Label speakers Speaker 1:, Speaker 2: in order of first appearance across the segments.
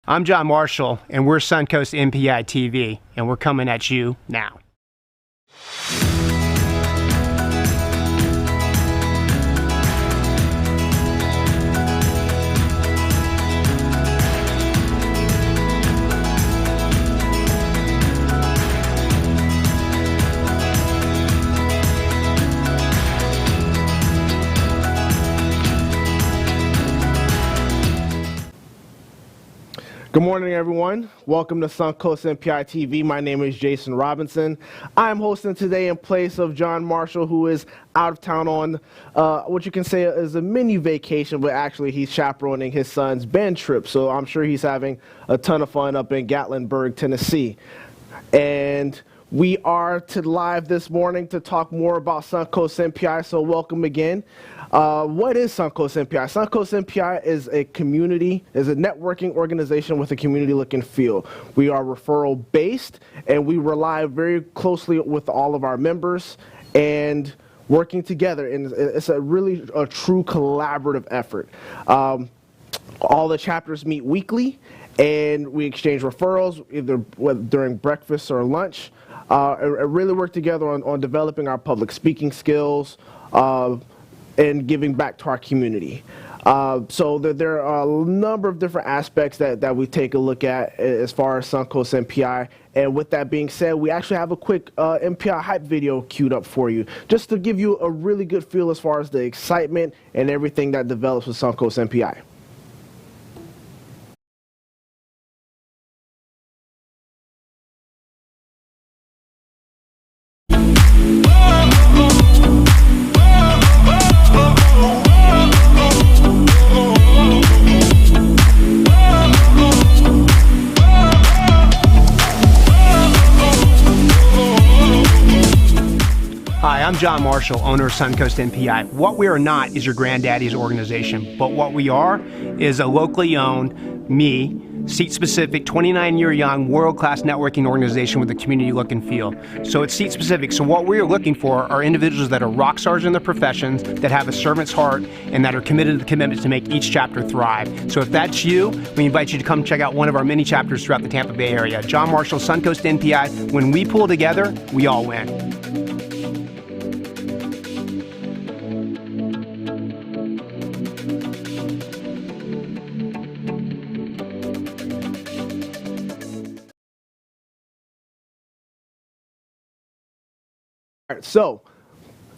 Speaker 1: I'm John Marshall, and we're Suncoast NPI ITV, and we're coming at you now.
Speaker 2: Good morning, everyone. Welcome to Suncoast NPI ITV. My name is Jason Robinson. I'm hosting today in place of John Marshall, who is out of town on what you can say is a mini vacation, but actually he's chaperoning his son's band trip. So I'm sure he's having a ton of fun up in Gatlinburg, Tennessee. And we are live this morning to talk more about Suncoast NPI, so welcome again. What is Suncoast NPI? Suncoast NPI is a networking organization with a community look and feel. We are referral based, and we rely very closely with all of our members and working together, and it's really a true collaborative effort. All the chapters meet weekly, and we exchange referrals either during breakfast or lunch. And really work together on developing our public speaking skills and giving back to our community. So there are a number of different aspects that we take a look at as far as Suncoast NPI. And with that being said, we actually have a quick NPI hype video queued up for you, just to give you a really good feel as far as the excitement and everything that develops with Suncoast NPI.
Speaker 1: Hi, I'm John Marshall, owner of Suncoast NPI. What we are not is your granddaddy's organization, but what we are is a locally owned, seat-specific, 29-year young, world-class networking organization with a community look and feel. So it's seat-specific. So what we are looking for are individuals that are rock stars in their professions, that have a servant's heart, and that are committed to the commitment to make each chapter thrive. So if that's you, we invite you to come check out one of our many chapters throughout the Tampa Bay area. John Marshall, Suncoast NPI. When we pull together, we all win.
Speaker 2: All right, so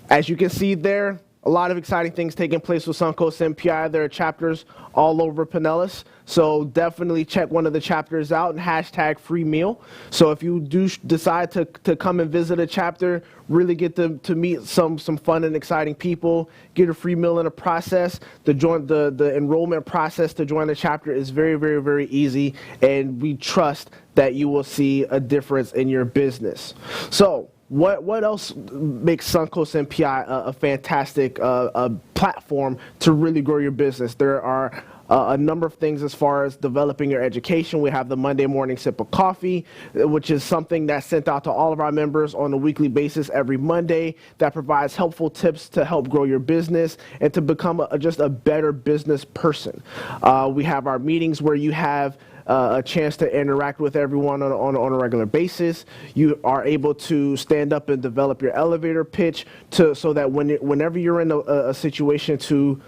Speaker 2: as you can see there, a lot of exciting things taking place with Suncoast NPI. There are chapters all over Pinellas, so definitely check one of the chapters out and hashtag free meal. So if you do decide to come and visit a chapter, really get to meet some fun and exciting people, get a free meal in the process. The enrollment process to join the chapter is very, very, very easy, and we trust that you will see a difference in your business. So what else makes Suncoast NPI a fantastic platform to really grow your business? There are a number of things as far as developing your education. We have the Monday morning sip of coffee, which is something that's sent out to all of our members on a weekly basis every Monday, that provides helpful tips to help grow your business and to become just a better business person. We have our meetings where you have a chance to interact with everyone on a regular basis. You are able to stand up and develop your elevator pitch so that whenever you're in a situation to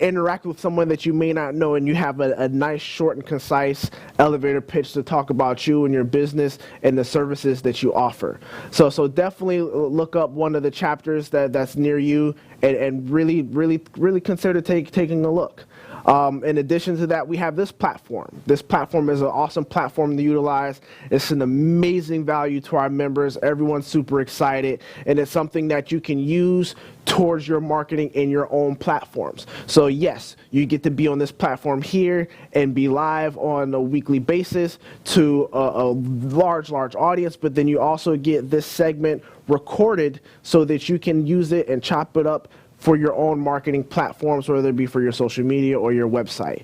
Speaker 2: interact with someone that you may not know, and you have a nice, short and concise elevator pitch to talk about you and your business and the services that you offer. So definitely look up one of the chapters that's near you and really consider taking a look. In addition to that, we have this platform. This platform is an awesome platform to utilize. It's an amazing value to our members. Everyone's super excited, and it's something that you can use towards your marketing in your own platforms. So yes, you get to be on this platform here and be live on a weekly basis to a large audience, but then you also get this segment recorded so that you can use it and chop it up for your own marketing platforms, whether it be for your social media or your website.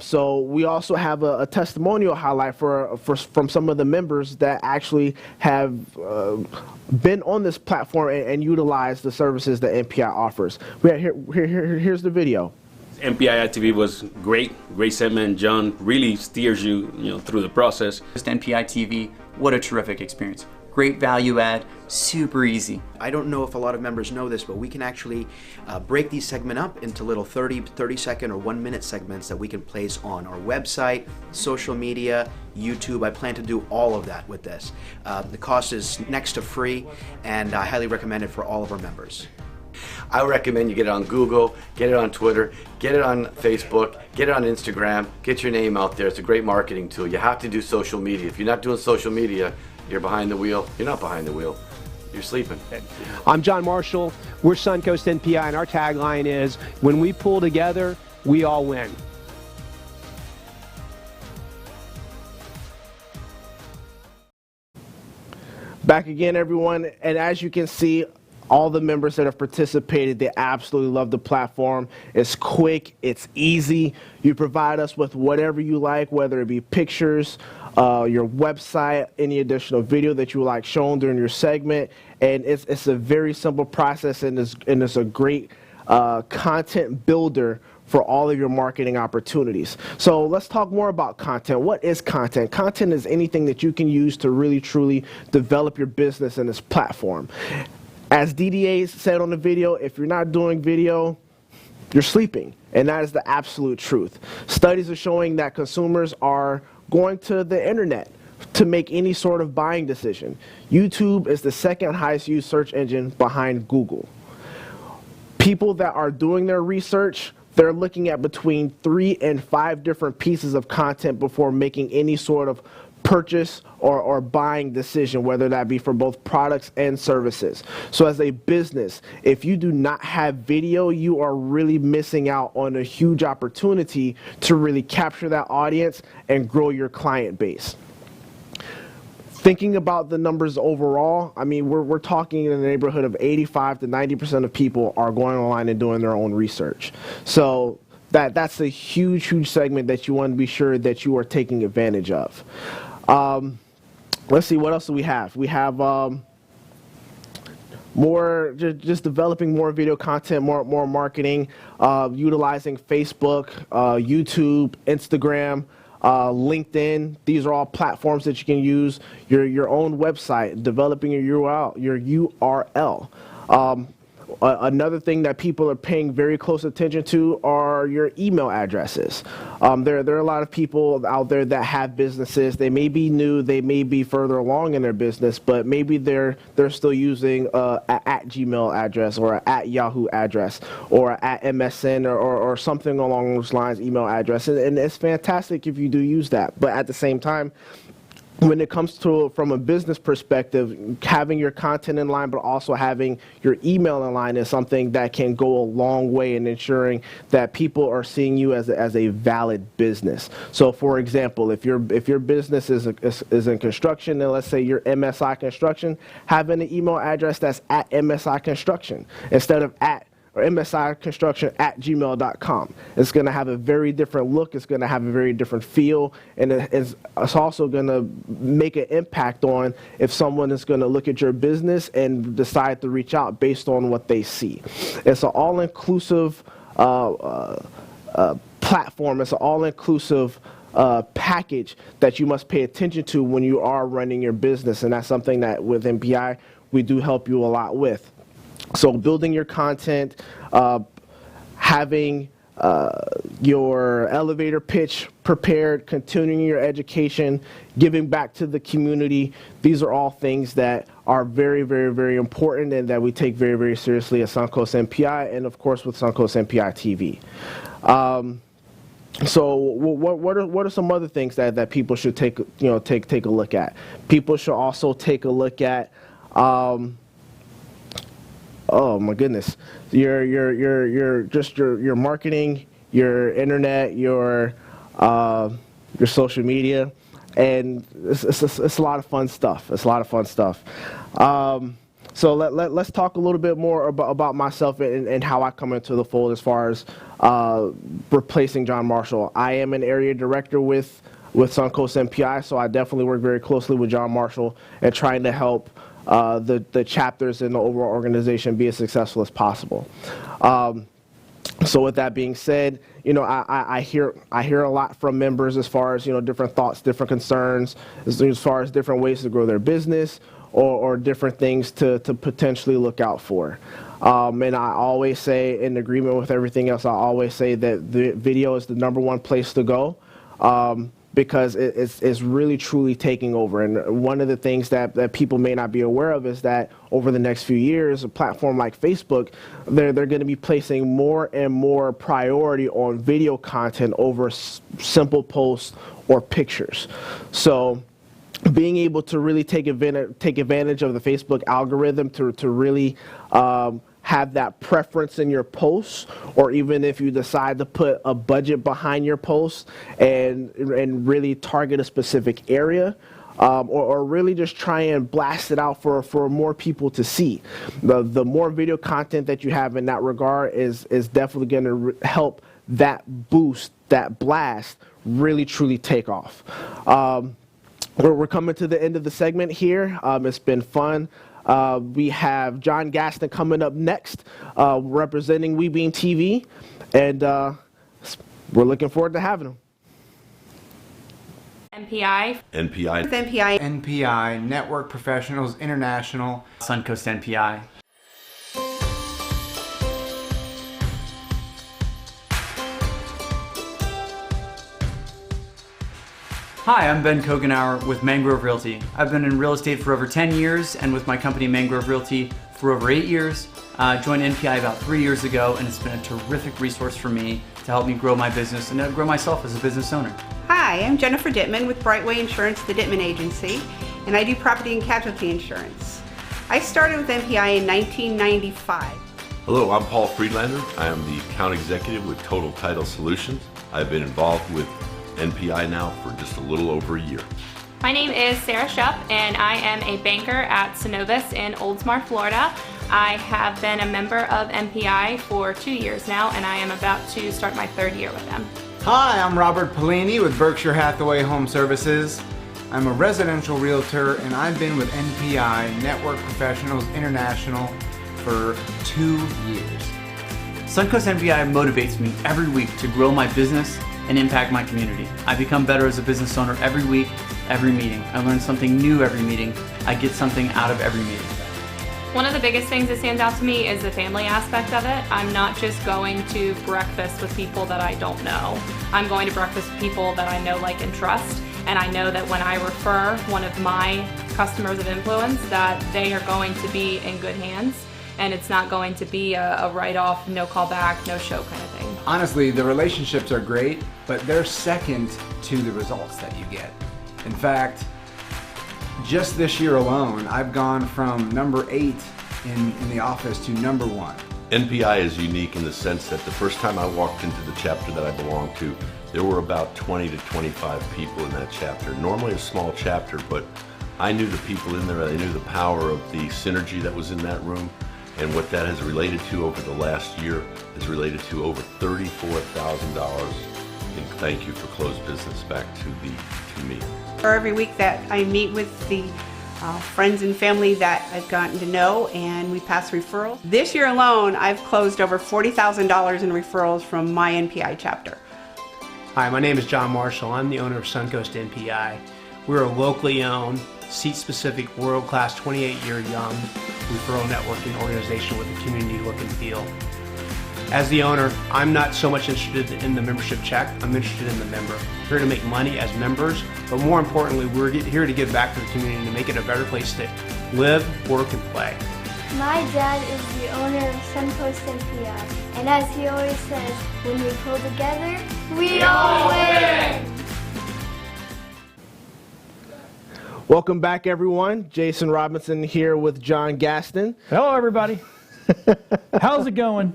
Speaker 2: So we also have a testimonial highlight from some of the members that actually have been on this platform and utilized the services that NPI offers. Here's the video.
Speaker 3: NPI ITV was great segment. John really steers you, through the process.
Speaker 4: Just NPI TV, what a terrific experience. Great value add, super easy.
Speaker 5: I don't know if a lot of members know this, but we can actually break these segments up into little 30-second or 1-minute segments that we can place on our website, social media, YouTube. I plan to do all of that with this. The cost is next to free, and I highly recommend it for all of our members.
Speaker 6: I recommend you get it on Google, get it on Twitter, get it on Facebook, get it on Instagram, get your name out there. It's a great marketing tool. You have to do social media. If you're not doing social media, you're behind the wheel. You're not behind the wheel. You're sleeping.
Speaker 1: I'm John Marshall. We're Suncoast NPI, and our tagline is, when we pull together, we all win.
Speaker 2: Back again, everyone, and as you can see, all the members that have participated, they absolutely love the platform. It's quick, it's easy. You provide us with whatever you like, whether it be pictures, your website, any additional video that you would like shown during your segment. And it's a very simple process, and it's a great content builder for all of your marketing opportunities. So let's talk more about content. What is content? Content is anything that you can use to really, truly develop your business in this platform. As DDA said on the video, if you're not doing video, you're sleeping, and that is the absolute truth. Studies are showing that consumers are going to the internet to make any sort of buying decision. YouTube is the second highest used search engine behind Google. People that are doing their research, they're looking at between 3 and 5 different pieces of content before making any sort of purchase or buying decision, whether that be for both products and services. So as a business, if you do not have video, you are really missing out on a huge opportunity to really capture that audience and grow your client base. Thinking about the numbers overall, I mean, we're talking in the neighborhood of 85 to 90% of people are going online and doing their own research. So that's a huge segment that you want to be sure that you are taking advantage of. Let's see, what else do we have? We have more, just developing more video content, more marketing, utilizing Facebook, YouTube, Instagram, LinkedIn. These are all platforms that you can use. Your own website, developing your URL. Another thing that people are paying very close attention to are your email addresses. There are a lot of people out there that have businesses. They may be new, they may be further along in their business, but maybe they're still using a @Gmail address or a @Yahoo address or a @MSN or something along those lines, email address. And it's fantastic if you do use that. But at the same time, when it comes to, from a business perspective, having your content in line, but also having your email in line is something that can go a long way in ensuring that people are seeing you as a valid business. So, for example, if your business is in construction, and let's say you're MSI Construction, having an email address that's @MSI Construction instead of or msiconstruction@gmail.com. It's going to have a very different look. It's going to have a very different feel, and it's also going to make an impact on if someone is going to look at your business and decide to reach out based on what they see. It's an all-inclusive platform. It's an all-inclusive package that you must pay attention to when you are running your business, and that's something that with NPI we do help you a lot with. So building your content, having your elevator pitch prepared, continuing your education, giving back to the community, these are all things that are very important and that we take very seriously at Suncoast NPI and of course with Suncoast NPI TV. So what are some other things that people should take a look at? People should also take a look at oh my goodness, your marketing, your internet, your social media, and it's a lot of fun stuff. It's a lot of fun stuff. So let's talk a little bit more about myself and how I come into the fold as far as replacing John Marshall. I am an area director with Suncoast NPI, so I definitely work very closely with John Marshall and trying to help the chapters in the overall organization be as successful as possible. So with that being said, I hear a lot from members as far as, different thoughts, different concerns, as far as different ways to grow their business or different things to potentially look out for. And I always say, in agreement with everything else, I always say that the video is the #1 place to go. Because it's really truly taking over. And one of the things that people may not be aware of is that over the next few years, a platform like Facebook, they're going to be placing more and more priority on video content over simple posts or pictures. So being able to really take advantage of the Facebook algorithm to really have that preference in your posts, or even if you decide to put a budget behind your posts and really target a specific area, or really just try and blast it out for more people to see. The more video content that you have in that regard is definitely going to help that boost, that blast, really truly take off. We're coming to the end of the segment here. It's been fun. We have John Gaston coming up next, representing WeBeam TV, and we're looking forward to having him.
Speaker 7: NPI.
Speaker 8: NPI.
Speaker 7: NPI.
Speaker 9: NPI, Network Professionals International.
Speaker 4: Suncoast NPI. Hi, I'm Ben Kogenauer with Mangrove Realty. I've been in real estate for over 10 years and with my company Mangrove Realty for over 8 years. Joined NPI about 3 years ago, and it's been a terrific resource for me to help me grow my business and to grow myself as a business owner.
Speaker 7: Hi, I'm Jennifer Dittman with Brightway Insurance, the Dittman Agency, and I do property and casualty insurance. I started with NPI in 1995.
Speaker 8: Hello, I'm Paul Friedlander. I am the account executive with Total Title Solutions. I've been involved with NPI now for just a little over a year.
Speaker 10: My name is Sarah Shupp, and I am a banker at Synovus in Oldsmar, Florida. I have been a member of NPI for 2 years now, and I am about to start my 3rd year with them.
Speaker 9: Hi, I'm Robert Paolini with Berkshire Hathaway HomeServices. I'm a residential realtor, and I've been with NPI, Network Professionals International, for 2 years.
Speaker 4: Suncoast NPI motivates me every week to grow my business and impact my community. I become better as a business owner every week, every meeting. I learn something new every meeting. I get something out of every meeting.
Speaker 10: One of the biggest things that stands out to me is the family aspect of it. I'm not just going to breakfast with people that I don't know. I'm going to breakfast with people that I know, like, and trust. And I know that when I refer one of my customers of influence, that they are going to be in good hands. And it's not going to be a write-off, no call back, no show kind of thing.
Speaker 9: Honestly, the relationships are great, but they're second to the results that you get. In fact, just this year alone, I've gone from number 8 in the office to number 1.
Speaker 8: NPI is unique in the sense that the first time I walked into the chapter that I belong to, there were about 20 to 25 people in that chapter. Normally a small chapter, but I knew the people in there. I knew the power of the synergy that was in that room. And what that has related to over the last year is related to over $34,000 in thank you for closed business back to me.
Speaker 7: For every week that I meet with the friends and family that I've gotten to know, and we pass referrals. This year alone, I've closed over $40,000 in referrals from my NPI chapter.
Speaker 1: Hi, my name is John Marshall. I'm the owner of Suncoast NPI. We're a locally owned, seat-specific, world-class, 28-year young referral networking organization with a community look and feel. As the owner, I'm not so much interested in the membership check. I'm interested in the member. We're here to make money as members, but more importantly, we're here to give back to the community and to make it a better place to live, work, and play.
Speaker 11: My dad is the owner of Suncoast NPI, and as he always says, when we pull together, we all win!
Speaker 2: Welcome back, everyone. Jason Robinson here with John Gaston.
Speaker 12: Hello, everybody. How's it going?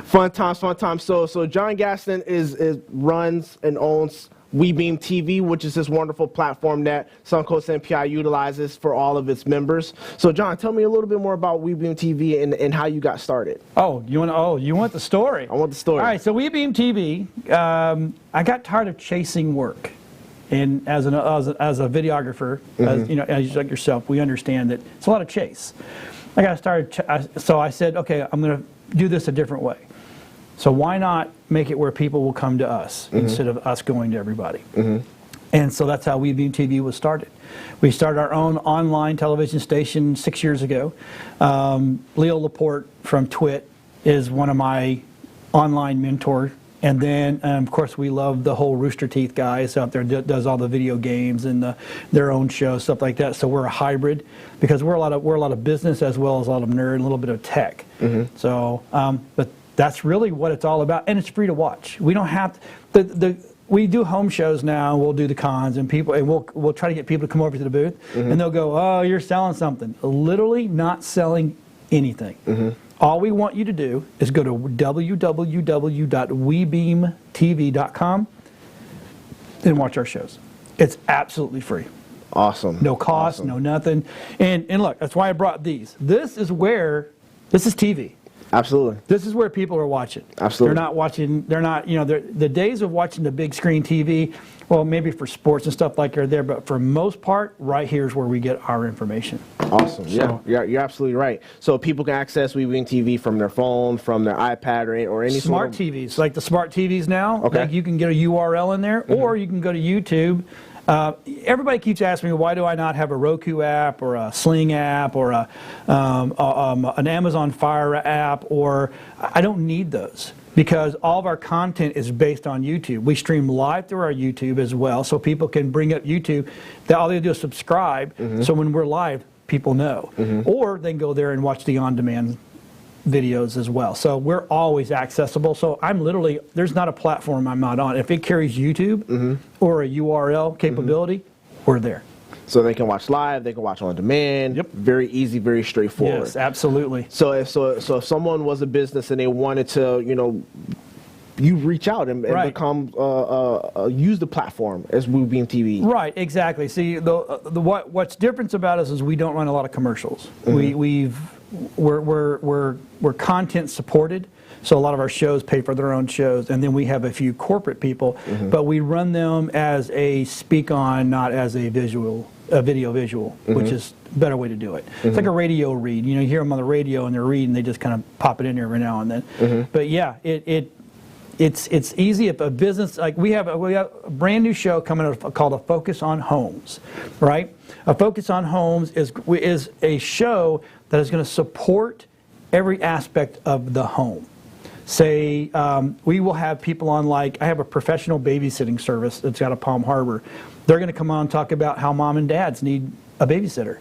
Speaker 2: Fun times, fun times. So John Gaston runs and owns WeBeam TV, which is this wonderful platform that Suncoast NPI utilizes for all of its members. So, John, tell me a little bit more about WeBeam TV and how you got started.
Speaker 12: Oh, you want the story?
Speaker 2: I want the story.
Speaker 12: All right. So WeBeam TV, I got tired of chasing work. And as a videographer, as like yourself, we understand that it's a lot of chase. I got started, so I said, okay, I'm going to do this a different way. So why not make it where people will come to us instead of us going to everybody? And so that's how WeBeam TV was started. We started our own online television station 6 years ago. Leo Laporte from Twit is one of my online mentors. And then, of course, we love the whole Rooster Teeth guys out there that does all the video games and their own shows, stuff like that. So we're a hybrid because we're a lot of business as well as a lot of nerd, a little bit of tech. So, but that's really what it's all about, and it's free to watch. We don't have to, we do home shows now. We'll do the cons, and we'll try to get people to come over to the booth, and they'll go, "Oh, you're selling something." Literally, not selling anything. All we want you to do is go to www.webeamtv.com and watch our shows. It's absolutely free.
Speaker 2: Awesome.
Speaker 12: No cost, no nothing. And look, that's why I brought these. This is TV.
Speaker 2: Absolutely.
Speaker 12: This is where people are watching.
Speaker 2: Absolutely.
Speaker 12: They're not, the days of watching the big screen TV, well, maybe for sports and stuff like are there, but for most part, right here is where we get our information.
Speaker 2: Awesome. Yeah, you're absolutely right. So people can access WeBeam TV from their phone, from their iPad, or any
Speaker 12: smart
Speaker 2: sort of...
Speaker 12: TVs, like the smart TVs now.
Speaker 2: Okay.
Speaker 12: Like you can get a URL in there, or you can go to YouTube. Everybody keeps asking me, why do I not have a Roku app or a Sling app or an Amazon Fire app? Or I don't need those because all of our content is based on YouTube. We stream live through our YouTube as well, so people can bring up YouTube. All they do is subscribe, so when we're live, people know. Or they can go there and watch the on-demand videos as well. So we're always accessible. So there's not a platform I'm not on. If it carries YouTube or a URL capability, we're there.
Speaker 2: So they can watch live, they can watch on demand. Yep. Very easy, very straightforward.
Speaker 12: Yes, absolutely.
Speaker 2: So if someone was a business and they wanted to, you reach out and become use the platform as WeBeam TV.
Speaker 12: Right, exactly. See, what's different about us is we don't run a lot of commercials. We're content supported, so a lot of our shows pay for their own shows, and then we have a few corporate people, but we run them as a speak on, not as a video visual, which is a better way to do it. It's like a radio read. You hear them on the radio and they're reading, they just kind of pop it in there every now and then. But yeah, it's easy if a business, like we have a brand new show coming up called A Focus on Homes, right? A Focus on Homes is a show that is going to support every aspect of the home. Say, we will have people on, like, I have a professional babysitting service that's out of Palm Harbor. They're going to come on and talk about how mom and dads need a babysitter.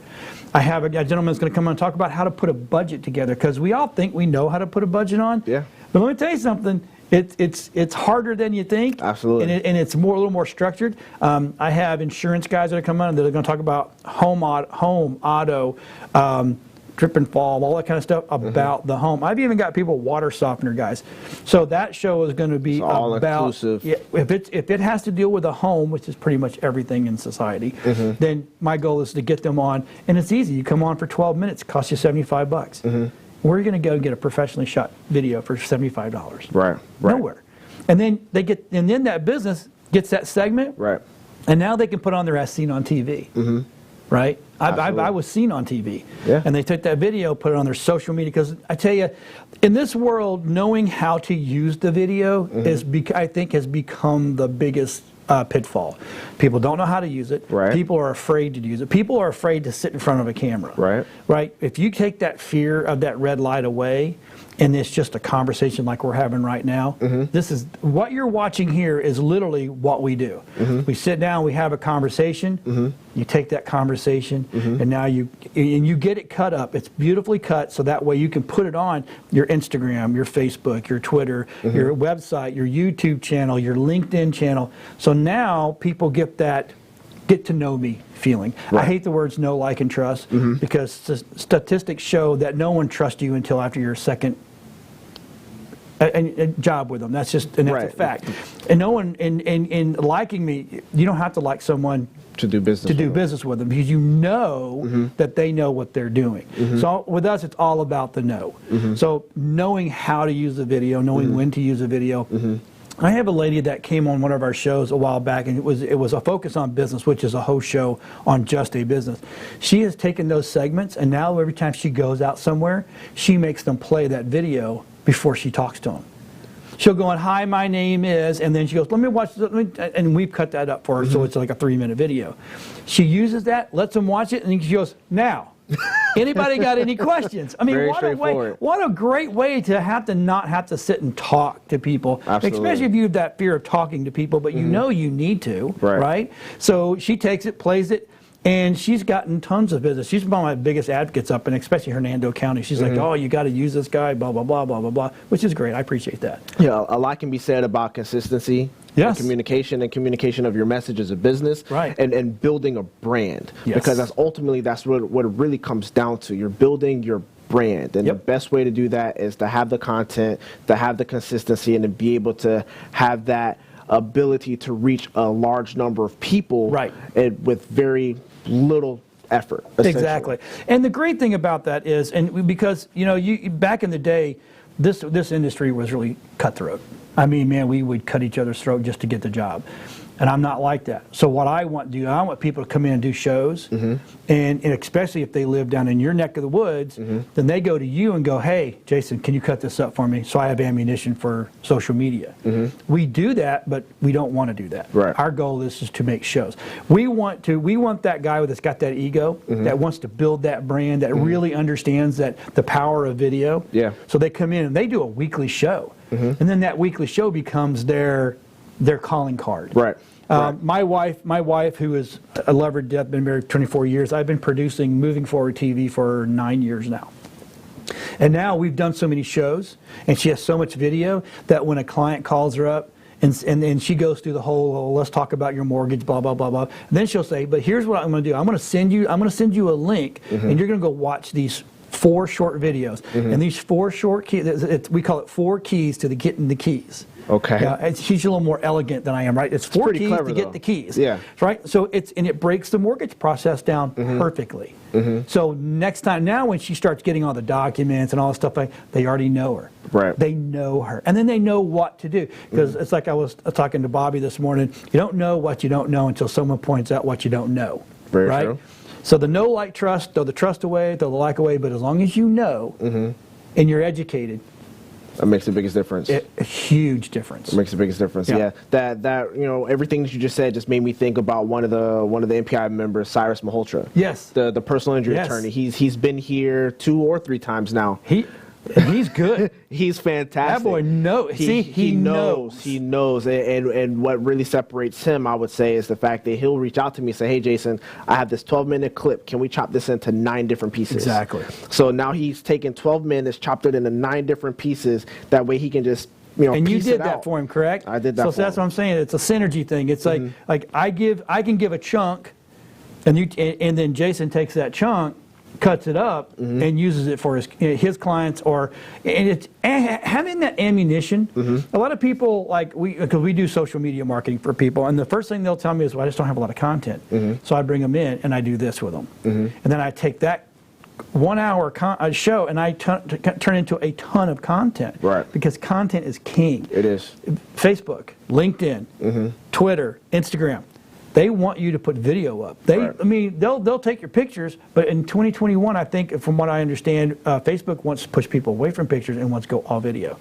Speaker 12: I have a gentleman that's going to come on and talk about how to put a budget together, because we all think we know how to put a budget on. Yeah. But let me tell you something. It's harder than you think.
Speaker 2: Absolutely.
Speaker 12: And it's a little more structured. I have insurance guys that are coming on that are going to talk about home auto, trip and fall, all that kind of stuff about the home. I've even got people, water softener guys. So that show is going to be
Speaker 2: all
Speaker 12: about,
Speaker 2: inclusive.
Speaker 12: Yeah, if it has to deal with a home, which is pretty much everything in society, then my goal is to get them on. And it's easy. You come on for 12 minutes, it costs you $75. Where are you going to go get a professionally shot video for $75?
Speaker 2: Right.
Speaker 12: Nowhere. And then then that business gets that segment.
Speaker 2: Right.
Speaker 12: And now they can put on their as seen on TV. Right? I was seen on TV.
Speaker 2: Yeah.
Speaker 12: And they took that video, put it on their social media. Because I tell you, in this world, knowing how to use the video I think has become the biggest pitfall. People don't know how to use it.
Speaker 2: Right.
Speaker 12: People are afraid to use it. People are afraid to sit in front of a camera.
Speaker 2: Right.
Speaker 12: Right. If you take that fear of that red light away, and it's just a conversation like we're having right now, this is what you're watching here is literally what we do. We sit down, we have a conversation. You take that conversation, and now you get it cut up. It's beautifully cut, so that way you can put it on your Instagram, your Facebook, your Twitter, your website, your YouTube channel, your LinkedIn channel. So now people get to know me feeling. I hate the words know, like, and trust, because statistics show that no one trusts you until after your second a job with them. That's just a fact. And no one in liking me, you don't have to like someone
Speaker 2: to do business
Speaker 12: with them, because you know that they know what they're doing. So with us, it's all about the know. So knowing how to use the video, knowing when to use the video. I have a lady that came on one of our shows a while back, and it was a Focus on Business, which is a host show on just a business. She has taken those segments, and now every time she goes out somewhere, she makes them play that video before she talks to them. She'll go on, hi, my name is, and then she goes, let me watch this, and we've cut that up for her, so it's like a 3-minute video. She uses that, lets them watch it, and then she goes, now, anybody got any questions? I mean,
Speaker 2: Very
Speaker 12: what a way, what a great way to not have to sit and talk to people, especially if you have that fear of talking to people, but you know you need to, right? So she takes it, plays it, and she's gotten tons of business. She's one of my biggest advocates up in, especially Hernando County. She's like, oh, you got to use this guy, blah, blah, blah, blah, blah, blah, which is great. I appreciate that.
Speaker 2: Yeah, a lot can be said about consistency,
Speaker 12: yes,
Speaker 2: and communication of your message as a business,
Speaker 12: right,
Speaker 2: and building a brand.
Speaker 12: Yes.
Speaker 2: Because that's what it really comes down to. You're building your brand, and the best way to do that is to have the content, to have the consistency, and to be able to have that ability to reach a large number of people,
Speaker 12: right,
Speaker 2: and with very little effort.
Speaker 12: Exactly. And the great thing about that is, and because back in the day, this industry was really cutthroat. I mean, man, we would cut each other's throat just to get the job. And I'm not like that. So what I want to do, I want people to come in and do shows, and especially if they live down in your neck of the woods, then they go to you and go, hey, Jason, can you cut this up for me so I have ammunition for social media? We do that, but we don't want to do that.
Speaker 2: Right.
Speaker 12: Our goal is to make shows. We want that guy that's got that ego, that wants to build that brand, that really understands the power of video.
Speaker 2: Yeah.
Speaker 12: So they come in and they do a weekly show, and then that weekly show becomes their calling card.
Speaker 2: Right.
Speaker 12: My wife, who is a lover to death, been married 24 years. I've been producing Moving Forward TV for 9 years now. And now we've done so many shows, and she has so much video that when a client calls her up, and she goes through the whole, let's talk about your mortgage, blah, blah, blah, blah. And then she'll say, but here's what I'm going to do. I'm going to send you a link, and you're going to go watch these 4 short videos. And these 4 short keys, we call it 4 keys to getting the keys.
Speaker 2: Okay.
Speaker 12: Yeah, she's a little more elegant than I am, right? It's 4 keys to get the keys.
Speaker 2: Yeah.
Speaker 12: Right? So it breaks the mortgage process down perfectly. So next time, now when she starts getting all the documents and all the stuff, they already know her.
Speaker 2: Right.
Speaker 12: They know her. And then they know what to do. Because it's like I was talking to Bobby this morning, you don't know what you don't know until someone points out what you don't know.
Speaker 2: Very
Speaker 12: right?
Speaker 2: true.
Speaker 12: So the know, like, trust, throw the trust away, throw the like away, but as long as you know and you're educated,
Speaker 2: that makes the biggest difference.
Speaker 12: A huge difference.
Speaker 2: It makes the biggest difference. Yeah. That everything that you just said just made me think about one of the NPI members, Cyrus Malhotra.
Speaker 12: Yes.
Speaker 2: The personal injury attorney. He's been here 2 or 3 times now.
Speaker 12: He's good.
Speaker 2: He's fantastic.
Speaker 12: That boy knows. He knows.
Speaker 2: He knows. And what really separates him, I would say, is the fact that he'll reach out to me and say, hey, Jason, I have this 12-minute clip. Can we chop this into 9 different pieces?
Speaker 12: Exactly.
Speaker 2: So now he's taken 12 minutes, chopped it into 9 different pieces. That way he can just,
Speaker 12: and you did that for him, correct?
Speaker 2: I did that for him.
Speaker 12: So that's what I'm saying. It's a synergy thing. It's like I can give a chunk, and then Jason takes that chunk, cuts it up, and uses it for his clients, and it's having that ammunition. A lot of people, because we do social media marketing for people, and the first thing they'll tell me is, well, I just don't have a lot of content. So I bring them in and I do this with them, and then I take that 1 hour show and I turn into a ton of content.
Speaker 2: Right.
Speaker 12: Because content is king.
Speaker 2: It is.
Speaker 12: Facebook, LinkedIn, Twitter, Instagram. They want you to put video up. I mean, they'll take your pictures, but in 2021, I think, from what I understand, Facebook wants to push people away from pictures and wants to go all video,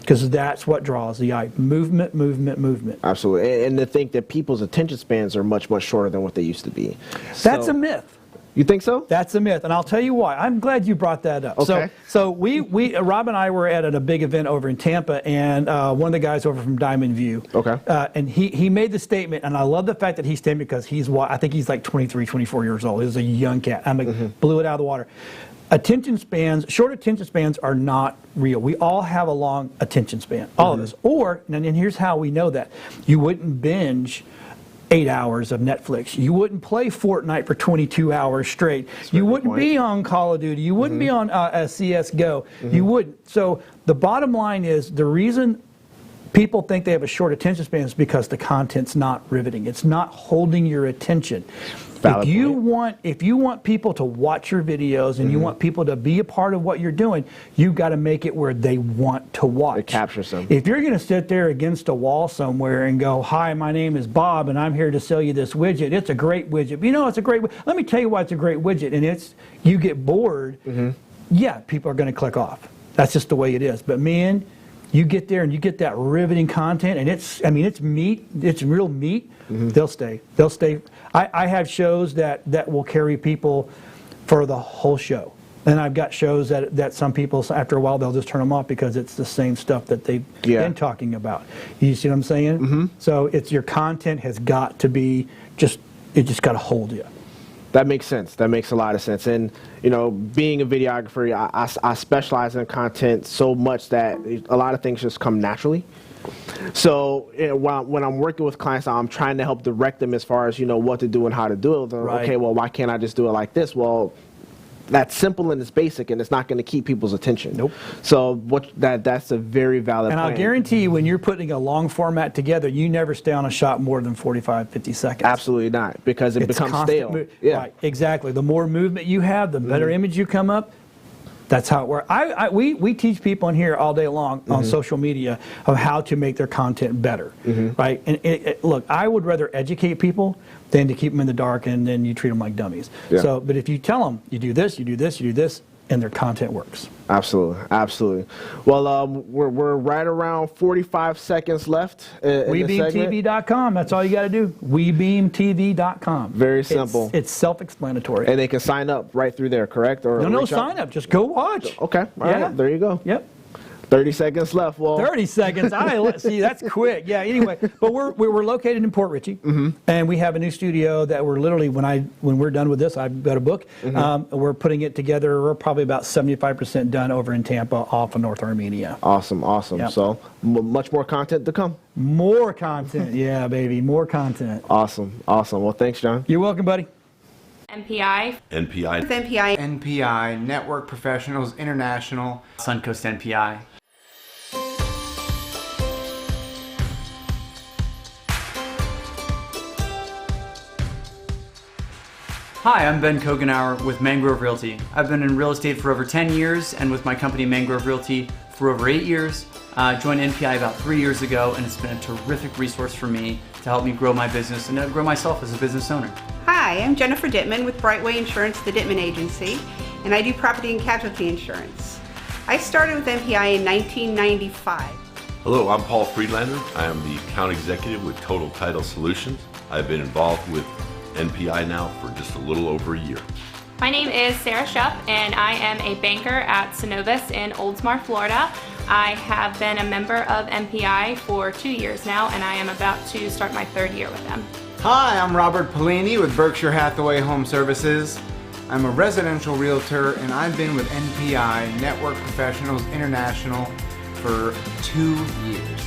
Speaker 12: because that's what draws the eye. Movement, movement, movement.
Speaker 2: Absolutely, and to think that people's attention spans are much, much shorter than what they used to be.
Speaker 12: That's a myth.
Speaker 2: You think so?
Speaker 12: That's a myth, and I'll tell you why. I'm glad you brought that up.
Speaker 2: Okay.
Speaker 12: So Rob and I were at a big event over in Tampa, and one of the guys over from Diamond View. Okay. And he made the statement, and I love the fact that he stated, because I think he's like 23, 24 years old. He's a young cat. I'm like, blew it out of the water. Short attention spans are not real. We all have a long attention span, all of us. And here's how we know that. You wouldn't binge 8 hours of Netflix. You wouldn't play Fortnite for 22 hours straight. You wouldn't be on Call of Duty. You wouldn't be on CSGO. You wouldn't. So the bottom line is, the reason people think they have a short attention span is because the content's not riveting. It's not holding your attention. If you want people to watch your videos and you want people to be a part of what you're doing, you've got to make it where they want to watch. It
Speaker 2: captures them.
Speaker 12: If you're going to sit there against a wall somewhere and go, hi, my name is Bob and I'm here to sell you this widget. It's a great widget. It's a great widget. Let me tell you why it's a great widget. And you get bored, yeah, people are going to click off. That's just the way it is. But man, You get there and you get that riveting content, and it's meat. It's real meat. They'll stay. I have shows that will carry people for the whole show. And I've got shows that some people, after a while, they'll just turn them off because it's the same stuff that they've been talking about. You see what I'm saying? So it's your content has got to be it just got to hold you.
Speaker 2: That makes sense. That makes a lot of sense. And, being a videographer, I specialize in content so much that a lot of things just come naturally. So when I'm working with clients, I'm trying to help direct them as far as, what to do and how to do it. Okay, well, why can't I just do it like this? Well, that's simple and it's basic, and it's not going to keep people's attention.
Speaker 12: Nope.
Speaker 2: So that's a very valid
Speaker 12: point. And I'll guarantee you, when you're putting a long format together, you never stay on a shot more than 45, 50 seconds.
Speaker 2: Absolutely not, because it becomes stale.
Speaker 12: Right, exactly. The more movement you have, the better image you come up. That's how it works. We teach people in here all day long on social media of how to make their content better, right? And look, I would rather educate people than to keep them in the dark and then you treat them like dummies. Yeah. So, but if you tell them, you do this, you do this, you do this, and their content works.
Speaker 2: Absolutely. Well, we're right around 45 seconds left.
Speaker 12: WeBeamTV.com. That's all you got to do. WeBeamTV.com.
Speaker 2: Very simple.
Speaker 12: It's self-explanatory.
Speaker 2: And they can sign up right through there, correct? Or
Speaker 12: no, sign up. Just go watch.
Speaker 2: Okay. All right. There you go.
Speaker 12: Yep.
Speaker 2: 30 seconds left. Well,
Speaker 12: 30 seconds. Let's see, that's quick. Yeah. Anyway, but we're located in Port Richey, and we have a new studio that we're literally when we're done with this, I've got a book. We're putting it together. We're probably about 75% done over in Tampa, off of North Armenia.
Speaker 2: Awesome. Yep. So much more content to come.
Speaker 12: More content, yeah, baby, more content.
Speaker 2: Awesome. Well, thanks, John.
Speaker 12: You're welcome, buddy.
Speaker 10: NPI.
Speaker 9: NPI Network Professionals International.
Speaker 4: Suncoast NPI. Hi, I'm Ben Kogenauer with Mangrove Realty. I've been in real estate for over 10 years and with my company Mangrove Realty for over 8 years. Joined NPI about 3 years ago, and it's been a terrific resource for me to help me grow my business and grow myself as a business owner.
Speaker 7: Hi, I'm Jennifer Dittman with Brightway Insurance, the Dittman Agency, and I do property and casualty insurance. I started with NPI in 1995.
Speaker 8: Hello, I'm Paul Friedlander. I am the account executive with Total Title Solutions. I've been involved with NPI now for just a little over a year.
Speaker 10: My name is Sarah Shupp, and I am a banker at Synovus in Oldsmar, Florida. I have been a member of NPI for 2 years now, and I am about to start my 3rd year with them.
Speaker 9: Hi, I'm Robert Paolini with Berkshire Hathaway HomeServices. I'm a residential realtor, and I've been with NPI Network Professionals International for 2 years.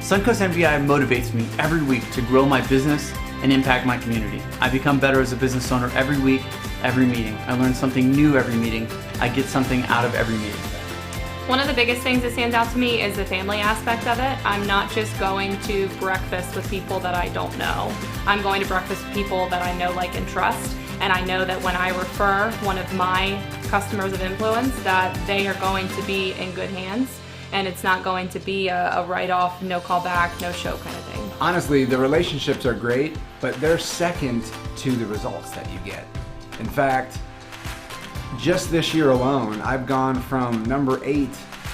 Speaker 4: Suncoast NPI motivates me every week to grow my business and impact my community. I become better as a business owner every week, every meeting. I learn something new every meeting. I get something out of every meeting.
Speaker 10: One of the biggest things that stands out to me is the family aspect of it. I'm not just going to breakfast with people that I don't know. I'm going to breakfast with people that I know, like, and trust. And I know that when I refer one of my customers of influence, that they are going to be in good hands. And it's not going to be a write-off, no call back, no show kind of thing.
Speaker 9: Honestly, the relationships are great, but they're second to the results that you get. In fact, just this year alone, I've gone from number 8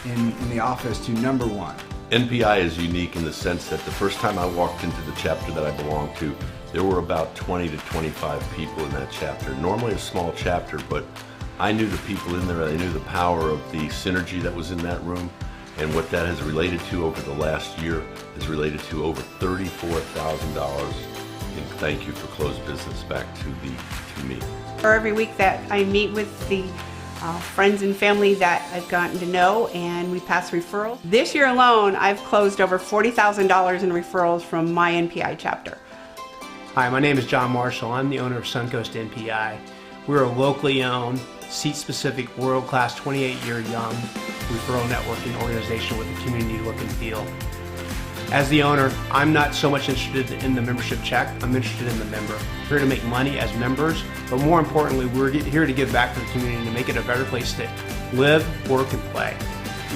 Speaker 9: in the office to number 1.
Speaker 8: NPI is unique in the sense that the first time I walked into the chapter that I belong to, there were about 20 to 25 people in that chapter. Normally a small chapter, but I knew the people in there. I knew the power of the synergy that was in that room. And what that has related to over the last year is related to over $34,000 in thank you for closed business back to me.
Speaker 7: Or every week that I meet with the friends and family that I've gotten to know, and we pass referrals. This year alone, I've closed over $40,000 in referrals from my NPI chapter.
Speaker 1: Hi, my name is John Marshall. I'm the owner of Suncoast NPI. We're a locally owned, seat-specific, world-class, 28-year young referral networking organization with a community look and feel. As the owner, I'm not so much interested in the membership check. I'm interested in the member. We're here to make money as members, but more importantly, we're here to give back to the community, to make it a better place to live, work, and play.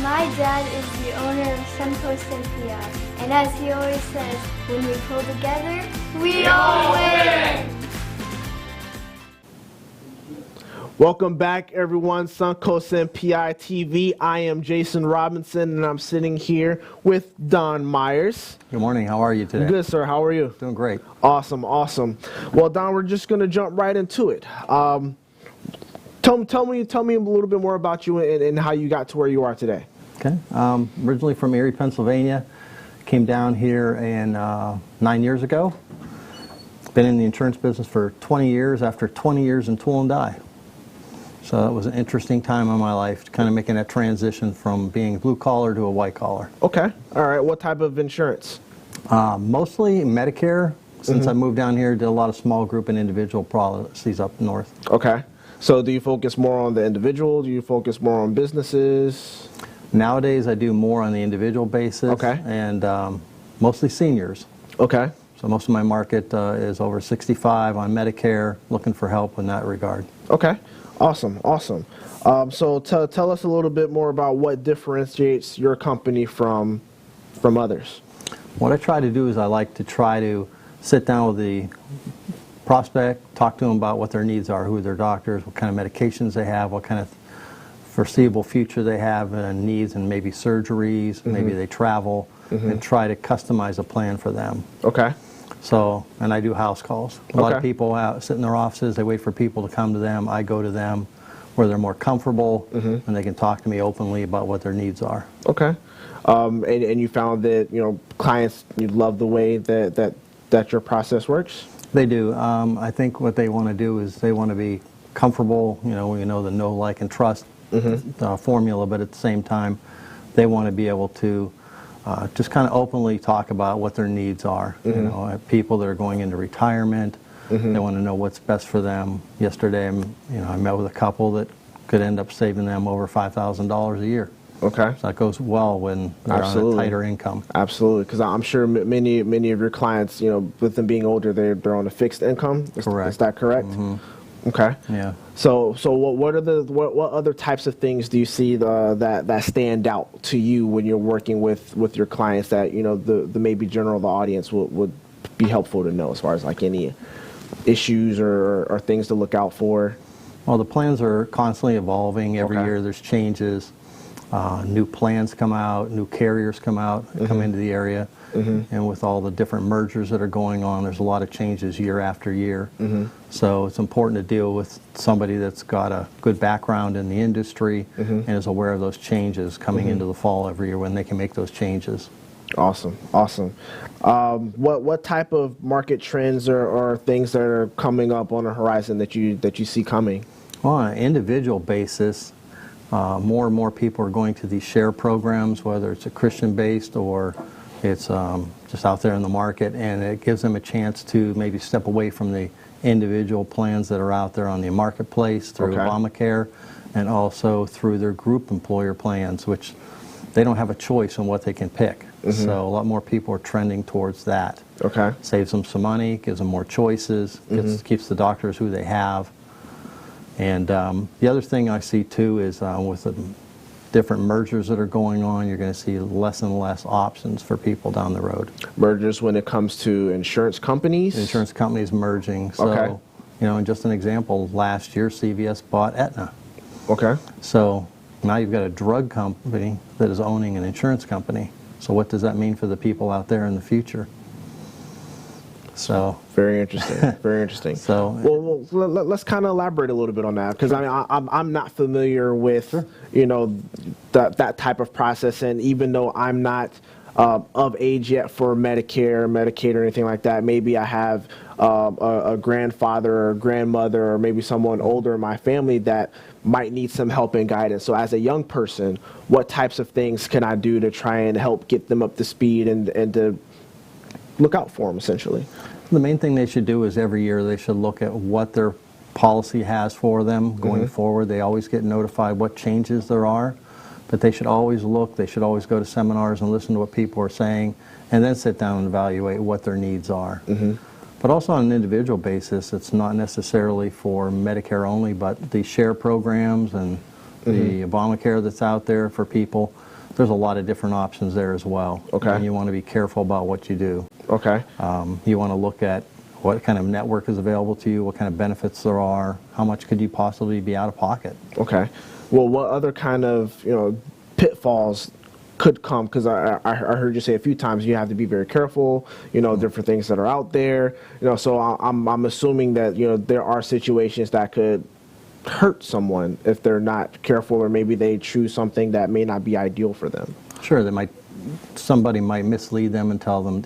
Speaker 11: My dad is the owner of Suncoast NPI, and as he always says, when we pull together, we all win!
Speaker 2: Welcome back, everyone. Suncoast NPI ITV. I am Jason Robinson, and I'm sitting here with Don Myers.
Speaker 13: Good morning. How are you today?
Speaker 2: Good, sir. How are you?
Speaker 13: Doing great.
Speaker 2: Awesome, awesome. Well, Don, we're just going to jump right into it. Tell me a little bit more about you and how you got to where you are today.
Speaker 13: Okay. Originally from Erie, Pennsylvania. Came down here 9 years ago. Been in the insurance business for 20 years after 20 years in tool and die. So it was an interesting time in my life, kind of making that transition from being blue collar to a white collar.
Speaker 2: Okay. All right. What type of insurance?
Speaker 13: Mostly Medicare. Since I moved down here, did a lot of small group and individual policies up north.
Speaker 2: Okay. So do you focus more on the individual? Do you focus more on businesses?
Speaker 13: Nowadays, I do more on the individual basis.
Speaker 2: Okay.
Speaker 13: And mostly seniors.
Speaker 2: Okay.
Speaker 13: So most of my market is over 65 on Medicare, looking for help in that regard.
Speaker 2: Okay. Awesome, awesome. So tell us a little bit more about what differentiates your company from others.
Speaker 13: What I try to do is I like to try to sit down with the prospect, talk to them about what their needs are, who are their doctors, what kind of medications they have, what kind of foreseeable future they have and needs, and maybe surgeries, maybe they travel, and try to customize a plan for them.
Speaker 2: Okay.
Speaker 13: So, and I do house calls. A lot of people sit in their offices, they wait for people to come to them. I go to them where they're more comfortable and they can talk to me openly about what their needs are.
Speaker 2: Okay. And you found that, clients, you love the way that your process works?
Speaker 13: They do. I think what they want to do is they want to be comfortable, we know the know, like, and trust formula, but at the same time, they want to be able to just kind of openly talk about what their needs are. People that are going into retirement, they want to know what's best for them. Yesterday, I met with a couple that could end up saving them over $5,000 a year.
Speaker 2: Okay.
Speaker 13: So that goes well when they're on a tighter income.
Speaker 2: Absolutely, because I'm sure many of your clients, with them being older, they're on a fixed income.
Speaker 13: Correct.
Speaker 2: Is that correct? Okay.
Speaker 13: Yeah.
Speaker 2: So what other types of things do you see that stand out to you when you're working with your clients that the maybe the audience would be helpful to know, as far as like any issues or things to look out for?
Speaker 13: Well, the plans are constantly evolving. Every year there's changes. New plans come out, new carriers come out, come into the area. And with all the different mergers that are going on, there's a lot of changes year after year. So it's important to deal with somebody that's got a good background in the industry and is aware of those changes coming into the fall every year when they can make those changes.
Speaker 2: Awesome, awesome. What type of market trends or things that are coming up on the horizon that you see coming?
Speaker 13: Well, on an individual basis, more and more people are going to these share programs, whether it's a Christian-based or it's just out there in the market, and it gives them a chance to maybe step away from the individual plans that are out there on the marketplace through Obamacare and also through their group employer plans, which they don't have a choice on what they can pick. So a lot more people are trending towards that.
Speaker 2: Okay.
Speaker 13: Saves them some money, gives them more choices, keeps the doctors who they have. And the other thing I see too is with the different mergers that are going on, you're going to see less and less options for people down the road.
Speaker 2: Mergers when it comes to insurance companies?
Speaker 13: Insurance companies merging. So, and just an example, last year CVS bought Aetna. Okay. So now you've got a drug company that is owning an insurance company. So what does that mean for the people out there in the future? So
Speaker 2: very interesting. Very interesting.
Speaker 13: So
Speaker 2: well, let's kind of elaborate a little bit on that, because I mean I'm not familiar with that type of process, and even though I'm not of age yet for Medicare, Medicaid, or anything like that, maybe I have a grandfather or grandmother or maybe someone older in my family that might need some help and guidance. So as a young person, what types of things can I do to try and help get them up to speed and to look out for them, essentially?
Speaker 13: The main thing they should do is every year they should look at what their policy has for them going forward. They always get notified what changes there are, but they should always look, they should always go to seminars and listen to what people are saying, and then sit down and evaluate what their needs are. But also on an individual basis, it's not necessarily for Medicare only, but the share programs and the Obamacare that's out there for people, there's a lot of different options there as well.
Speaker 2: Okay.
Speaker 13: And you want to be careful about what you do.
Speaker 2: Okay.
Speaker 13: You want to look at what kind of network is available to you, what kind of benefits there are, how much could you possibly be out of pocket.
Speaker 2: Okay. Well, what other kind of, pitfalls could come? Because I heard you say a few times you have to be very careful, different things that are out there, so I'm assuming that, there are situations that could hurt someone if they're not careful, or maybe they choose something that may not be ideal for them.
Speaker 13: Sure, somebody might mislead them and tell them,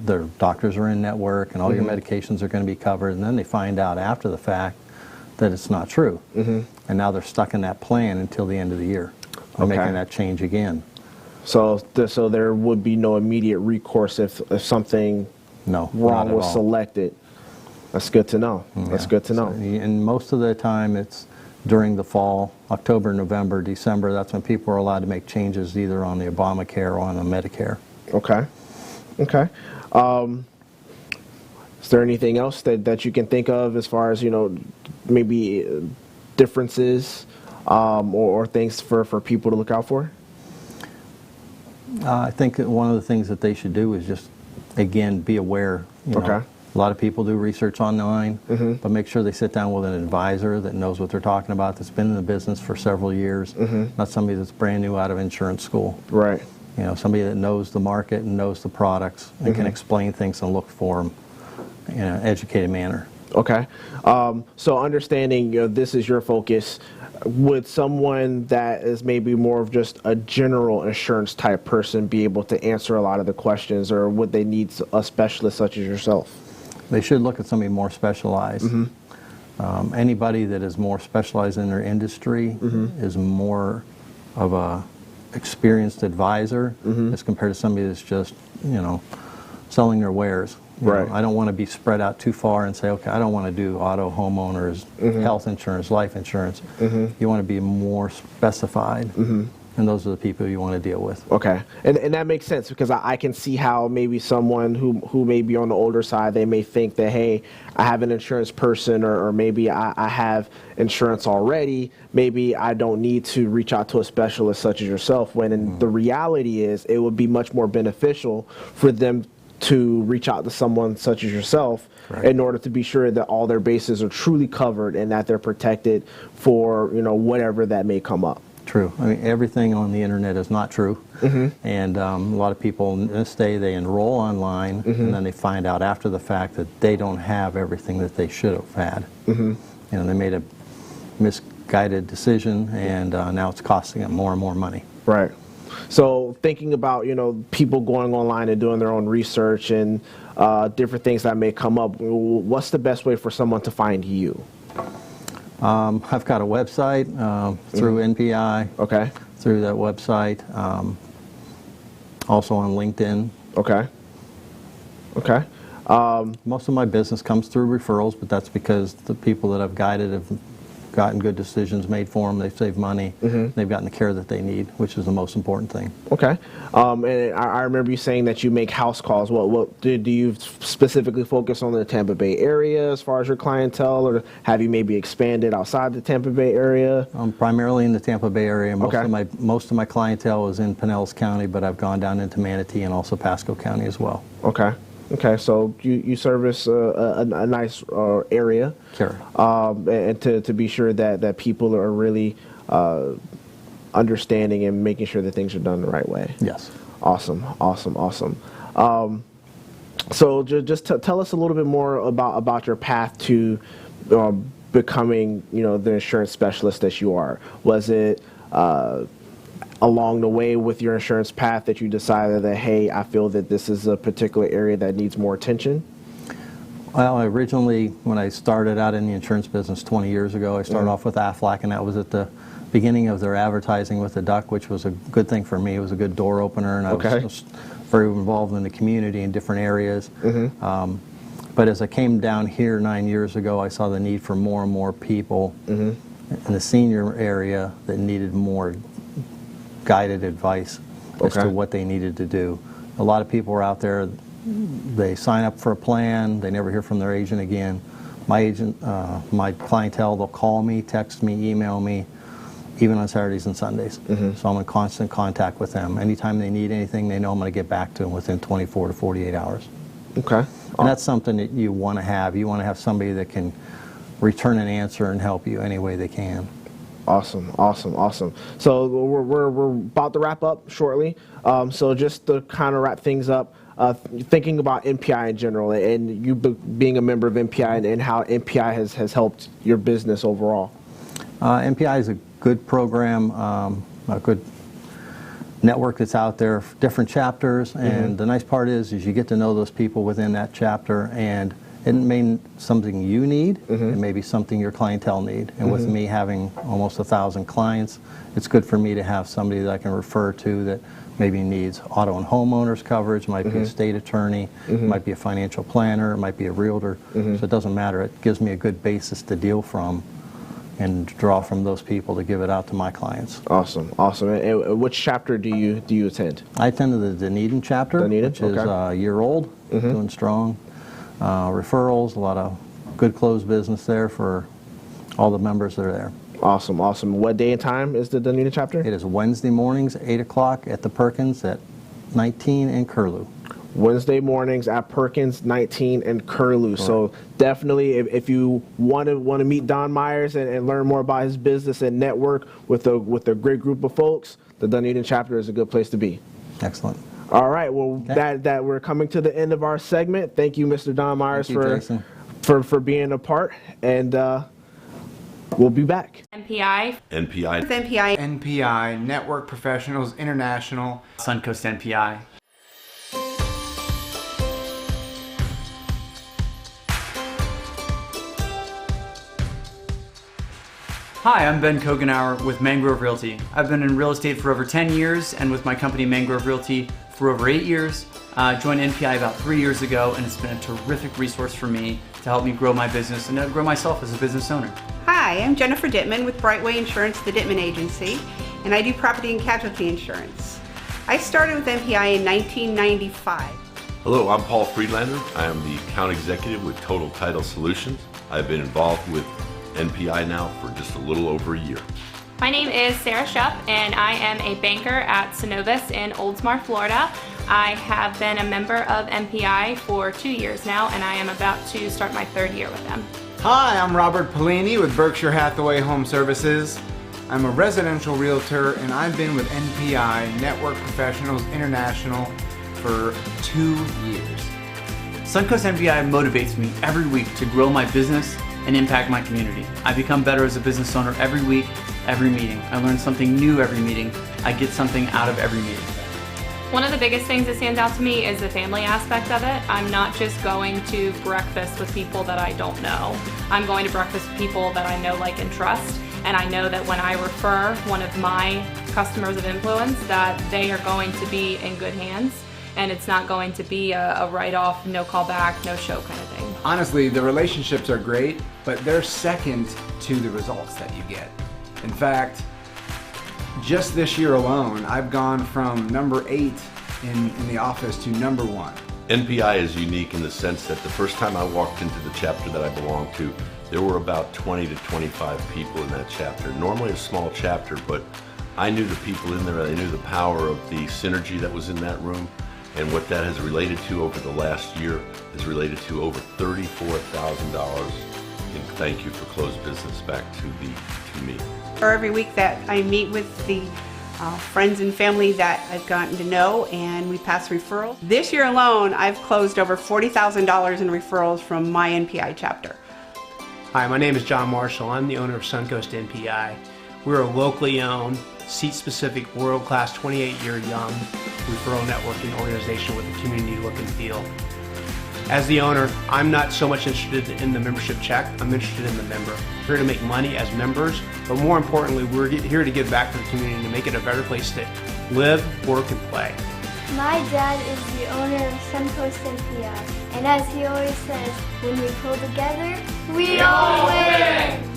Speaker 13: their doctors are in network and all your medications are going to be covered, and then they find out after the fact that it's not true. And now they're stuck in that plan until the end of the year. They're making that change again.
Speaker 2: So there would be no immediate recourse if something wrong was selected. That's good to know. That's good to know.
Speaker 13: And most of the time it's during the fall, October, November, December. That's when people are allowed to make changes either on the Obamacare or on the Medicare.
Speaker 2: Okay. Is there anything else that you can think of as far as, maybe differences or things for people to look out for?
Speaker 13: I think that one of the things that they should do is just, again, be aware. A lot of people do research online, but make sure they sit down with an advisor that knows what they're talking about, that's been in the business for several years, not somebody that's brand new out of insurance school.
Speaker 2: Right.
Speaker 13: Somebody that knows the market and knows the products and can explain things and look for them in an educated manner.
Speaker 2: Okay. So understanding, this is your focus, would someone that is maybe more of just a general insurance type person be able to answer a lot of the questions, or would they need a specialist such as yourself?
Speaker 13: They should look at somebody more specialized. Anybody that is more specialized in their industry is more of a experienced advisor as compared to somebody that's just, selling their wares.
Speaker 2: Right.
Speaker 13: I don't want to be spread out too far and say, okay, I don't want to do auto, homeowners, health insurance, life insurance. You want to be more specified. And those are the people you want to deal with.
Speaker 2: Okay, and that makes sense, because I can see how maybe someone who may be on the older side, they may think that, hey, I have an insurance person, or maybe I have insurance already, maybe I don't need to reach out to a specialist such as yourself, when the reality is it would be much more beneficial for them to reach out to someone such as yourself in order to be sure that all their bases are truly covered and that they're protected for, whatever that may come up.
Speaker 13: True. I mean, everything on the internet is not true. And a lot of people in this day, they enroll online and then they find out after the fact that they don't have everything that they should have had. They made a misguided decision, and now it's costing them more and more money.
Speaker 2: Right. So thinking about, people going online and doing their own research and different things that may come up, what's the best way for someone to find you?
Speaker 13: I've got a website through NPI.
Speaker 2: Okay.
Speaker 13: Through that website. Also on LinkedIn.
Speaker 2: Okay.
Speaker 13: Most of my business comes through referrals, but that's because the people that I've guided have gotten good decisions made for them. They've saved money. They've gotten the care that they need, which is the most important thing.
Speaker 2: Okay. And I remember you saying that you make house calls. What do you specifically focus on the Tampa Bay area as far as your clientele, or have you maybe expanded outside the Tampa Bay area?
Speaker 13: Primarily in the Tampa Bay area. Most of my clientele is in Pinellas County, but I've gone down into Manatee and also Pasco County as well.
Speaker 2: Okay, so you service a nice area.
Speaker 13: Sure.
Speaker 2: And to be sure that people are really understanding and making sure that things are done the right way.
Speaker 13: Yes.
Speaker 2: Awesome. So just tell us a little bit more about your path to becoming, the insurance specialist that you are. Was it along the way with your insurance path that you decided that, hey, I feel that this is a particular area that needs more attention?
Speaker 13: Well, originally, when I started out in the insurance business 20 years ago, I started off with Aflac, and that was at the beginning of their advertising with the duck, which was a good thing for me. It was a good door opener, and I was very involved in the community in different areas. But as I came down here 9 years ago, I saw the need for more and more people in the senior area that needed more guided advice as to what they needed to do. A lot of people are out there, they sign up for a plan, they never hear from their agent again. My clientele, they'll call me, text me, email me, even on Saturdays and Sundays. So I'm in constant contact with them. Anytime they need anything, they know I'm going to get back to them within 24 to 48 hours.
Speaker 2: Okay.
Speaker 13: And that's something that you want to have. You want to have somebody that can return an answer and help you any way they can.
Speaker 2: Awesome, awesome, awesome. So we're about to wrap up shortly. So just to kind of wrap things up, thinking about NPI in general and you being a member of NPI and how NPI has helped your business overall.
Speaker 13: NPI is a good program, a good network that's out there, different chapters, and the nice part is you get to know those people within that chapter, and it may be something you need, it may be something your clientele need. And with me having almost 1,000 clients, it's good for me to have somebody that I can refer to that maybe needs auto and homeowners coverage, might be a state attorney, might be a financial planner, might be a realtor, so it doesn't matter. It gives me a good basis to deal from and draw from those people to give it out to my clients.
Speaker 2: Awesome, awesome. And which chapter do you attend?
Speaker 13: I attend to the Dunedin chapter,
Speaker 2: Dunedin?
Speaker 13: which is a year old, doing strong. Referrals, a lot of good closed business there for all the members that are there.
Speaker 2: Awesome, awesome. What day and time is the Dunedin chapter?
Speaker 13: It is Wednesday mornings, 8 o'clock at the Perkins at 19 and Curlew.
Speaker 2: Wednesday mornings at Perkins, 19 and Curlew. So definitely, if you want to meet Don Myers and learn more about his business and network with a great group of folks, the Dunedin chapter is a good place to be.
Speaker 13: Excellent.
Speaker 2: All right. Well, that we're coming to the end of our segment. Thank you, Mr. Don Myers, for being a part, and we'll be back.
Speaker 10: NPI.
Speaker 8: NPI.
Speaker 7: NPI.
Speaker 9: NPI, Network Professionals International.
Speaker 4: Suncoast NPI. Hi, I'm Ben Kogenauer with Mangrove Realty. I've been in real estate for over 10 years and with my company Mangrove Realty for over 8 years. Joined NPI about 3 years ago, and it's been a terrific resource for me to help me grow my business and to grow myself as a business owner.
Speaker 7: Hi, I'm Jennifer Dittman with Brightway Insurance, the Dittman Agency, and I do property and casualty insurance. I started with NPI in 1995.
Speaker 8: Hello, I'm Paul Friedlander. I am the account executive with Total Title Solutions. I've been involved with NPI now for just a little over a year.
Speaker 10: My name is Sarah Shupp, and I am a banker at Synovus in Oldsmar, Florida. I have been a member of NPI for 2 years now, and I am about to start my 3rd year with them.
Speaker 9: Hi, I'm Robert Paolini with Berkshire Hathaway HomeServices. I'm a residential realtor, and I've been with NPI, Network Professionals International, for 2 years.
Speaker 4: Suncoast NPI motivates me every week to grow my business and impact my community. I become better as a business owner every week, every meeting. I learn something new every meeting. I get something out of every meeting.
Speaker 10: One of the biggest things that stands out to me is the family aspect of it. I'm not just going to breakfast with people that I don't know. I'm going to breakfast with people that I know, like, and trust. And I know that when I refer one of my customers of influence, that they are going to be in good hands. And it's not going to be a write-off, no call back, no show kind of thing.
Speaker 9: Honestly, the relationships are great, but they're second to the results that you get. In fact, just this year alone, I've gone from number 8 in the office to number 1.
Speaker 8: NPI is unique in the sense that the first time I walked into the chapter that I belong to, there were about 20 to 25 people in that chapter. Normally a small chapter, but I knew the people in there. I knew the power of the synergy that was in that room. And what that has related to over the last year is related to over $34,000 in thank you for closed business back to me.
Speaker 7: Or every week that I meet with the friends and family that I've gotten to know, and we pass referrals. This year alone, I've closed over $40,000 in referrals from my NPI chapter.
Speaker 1: Hi, my name is John Marshall. I'm the owner of Suncoast NPI. We're a locally owned, seat-specific, world-class, 28-year young referral networking organization with a community look and feel. As the owner, I'm not so much interested in the membership check. I'm interested in the member. We're here to make money as members, but more importantly, we're here to give back to the community and to make it a better place to live, work, and play.
Speaker 11: My dad is the owner of Suncoast NPI, and as he always says, when we pull together, we all win!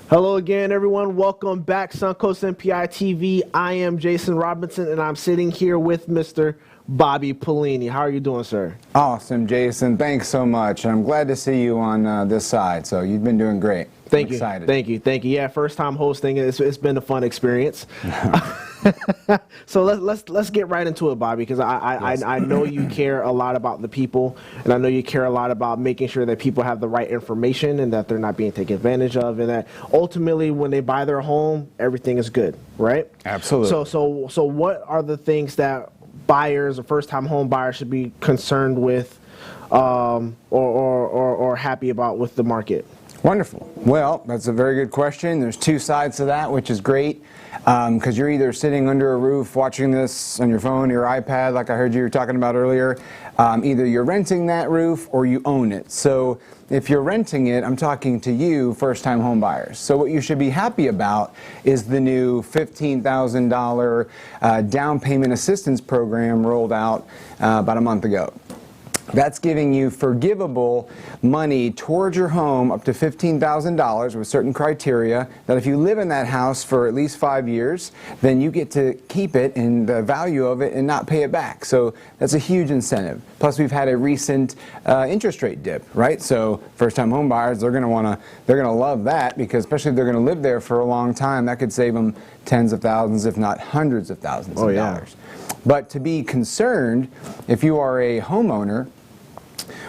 Speaker 2: Hello again, everyone. Welcome back, Suncoast NPI ITV. I am Jason Robinson, and I'm sitting here with Mr. Bobby Paolini. How are you doing, sir?
Speaker 14: Awesome, Jason. Thanks so much. I'm glad to see you on this side. So you've been doing great.
Speaker 2: Thank you.
Speaker 14: Excited.
Speaker 2: Thank you. Thank you. Yeah, first time hosting. It's been a fun experience. So let's get right into it, Bobby, because I know you care a lot about the people, and I know you care a lot about making sure that people have the right information and that they're not being taken advantage of, and that ultimately when they buy their home, everything is good, right?
Speaker 14: Absolutely.
Speaker 2: So what are the things that buyers or first-time home buyers should be concerned with, or happy about with the market?
Speaker 14: Wonderful. Well, that's a very good question. There's two sides to that, which is great, because you're either sitting under a roof watching this on your phone, your iPad, like I heard you were talking about earlier. Either you're renting that roof or you own it. So if you're renting it, I'm talking to you, first-time home buyers. So what you should be happy about is the new $15,000 down payment assistance program rolled out about a month ago. That's giving you forgivable money towards your home up to $15,000 with certain criteria that if you live in that house for at least 5 years, then you get to keep it and the value of it and not pay it back. So that's a huge incentive. Plus we've had a recent interest rate dip, right? So first-time home buyers, they're going to love that, because especially if they're going to live there for a long time, that could save them tens of thousands, if not hundreds of thousands of dollars. But to be concerned, if you are a homeowner,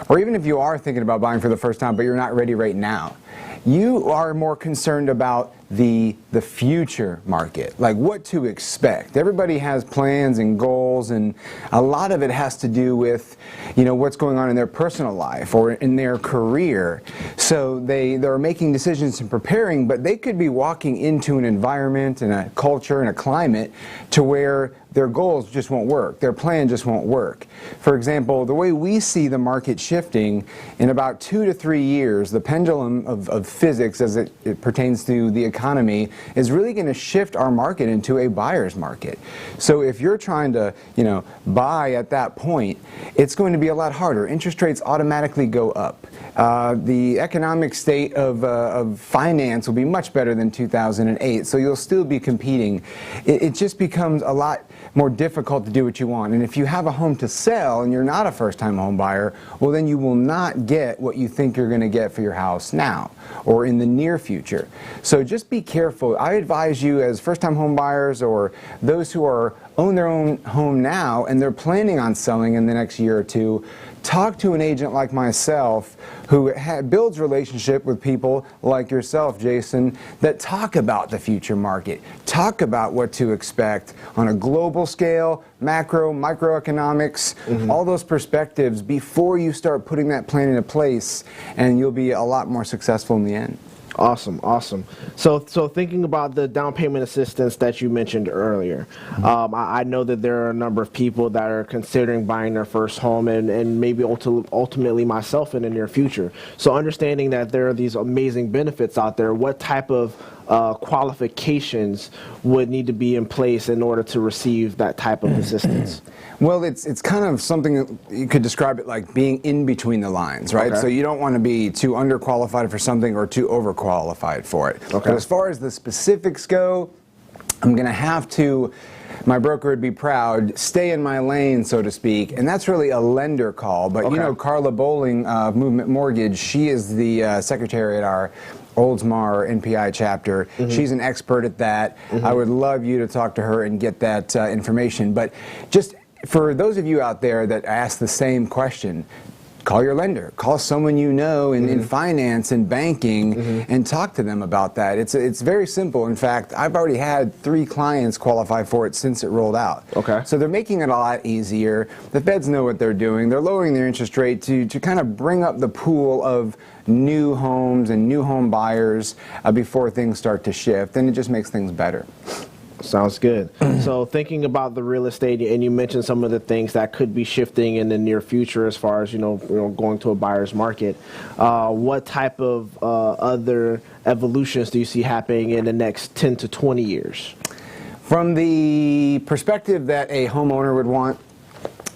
Speaker 14: or even if you are thinking about buying for the first time but you're not ready right now, you are more concerned about the future market, like what to expect. Everybody has plans and goals, and a lot of it has to do with, what's going on in their personal life or in their career. So they're making decisions and preparing, but they could be walking into an environment and a culture and a climate to where their goals just won't work. Their plan just won't work. For example, the way we see the market shifting, in about 2 to 3 years, the pendulum of physics as it pertains to the economy is really going to shift our market into a buyer's market. So if you're trying to, buy at that point, it's going to be a lot harder. Interest rates automatically go up. The economic state of finance will be much better than 2008, so you'll still be competing. It just becomes a lot more difficult to do what you want. And if you have a home to sell and you're not a first-time home buyer, well, then you will not get what you think you're going to get for your house now or in the near future. So just be careful. I advise you, as first-time home buyers or those who own their own home now and they're planning on selling in the next year or two, talk to an agent like myself who builds relationship with people like yourself, Jason, that talk about the future market, talk about what to expect on a global scale, macro, microeconomics, all those perspectives before you start putting that plan into place, and you'll be a lot more successful in the end.
Speaker 2: Awesome. So thinking about the down payment assistance that you mentioned earlier, I know that there are a number of people that are considering buying their first home, and maybe ultimately myself in the near future. So understanding that there are these amazing benefits out there, what type of qualifications would need to be in place in order to receive that type of assistance?
Speaker 14: Well, it's kind of something that you could describe it like being in between the lines, right?
Speaker 2: Okay.
Speaker 14: So you don't want to be too underqualified for something or too overqualified for it.
Speaker 2: Okay.
Speaker 14: But as far as the specifics go, I'm going to have to, my broker would be proud, stay in my lane, so to speak, and that's really a lender call. But
Speaker 2: Okay.
Speaker 14: Carla Bowling of Movement Mortgage, she is the secretary at our Oldsmar NPI chapter. She's an expert at that. I would love you to talk to her and get that information. But just for those of you out there that ask the same question, call your lender, call someone you know in finance and banking, and talk to them about that. It's very simple. In fact, I've already had 3 clients qualify for it since it rolled out.
Speaker 2: Okay.
Speaker 14: So they're making it a lot easier. The feds know what they're doing. They're lowering their interest rate to kind of bring up the pool of new homes and new home buyers before things start to shift, and it just makes things better.
Speaker 2: Sounds good. So thinking about the real estate, and you mentioned some of the things that could be shifting in the near future as far as, going to a buyer's market. What type of other evolutions do you see happening in the next 10 to 20 years?
Speaker 14: From the perspective that a homeowner would want,